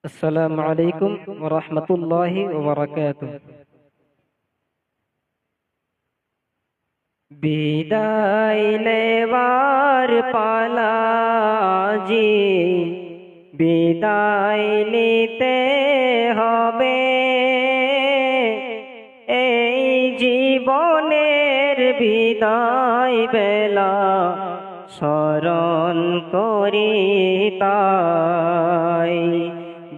আসসালামু আলাইকুম ওয়া রাহমাতুল্লাহি ওয়া বারাকাতুহু। বিদায় নেবার পালা জি, বিদায় নিতে হবে। এই জীবনের বিদায় বেলা স্মরণ করি তাই।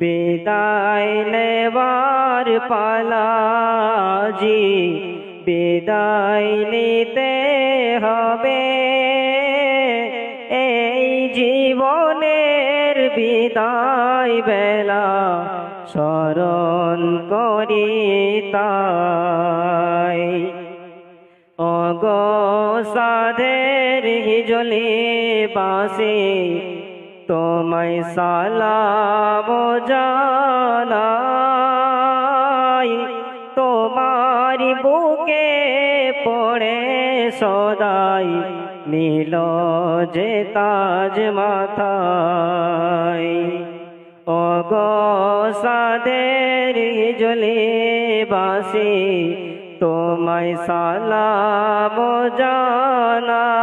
বিদায় নেবার পালা জি, বিদায় নিতে হবে। এই জীবনের বিদায় বেলা স্মরণ করি তাই। ওগো সাধের হিজলি বাসি, তোমায় সালাম জানাই। তোমার বুকে পড়ে সদাই নীল যে তাজ মাথায়। ওগো সাধের হিজলি বাসি, তোমায় সালাম জানাই।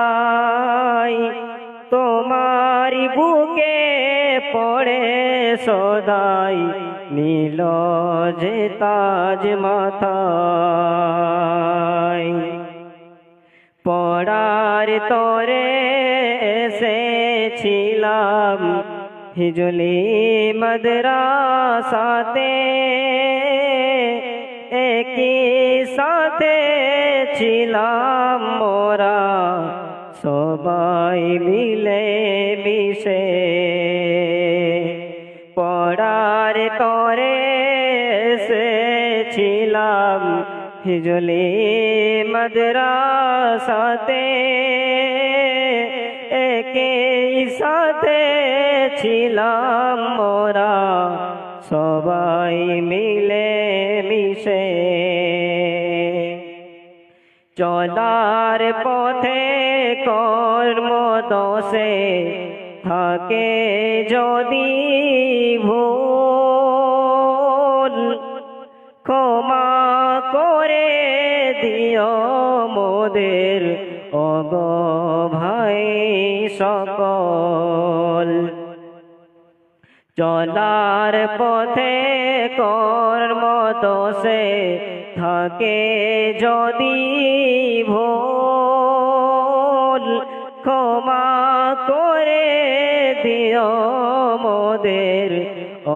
তোমার বুকে পড়ে সদাই নীল যে তাজ মাথায়। পড়ার তরে এসেছিলাম হিজলি মাদ্রাসাতে, একই সাথে ছিলাম মোরা সবাই মিলে মিশে। পড়ার তরে এসেছিলাম হিজলি মাদ্রাসাতে, একই সাথে ছিলাম মোরা সবাই মিলে মিশে। চলার পথে কর্ম দোষে থাকে যদি ভুল, ক্ষমা করে দিও মোদের ওগো ভাই সকল। চলার পথে কর্ম দোষে থাকে যদি ভুল, ক্ষমা করে দিও মোদের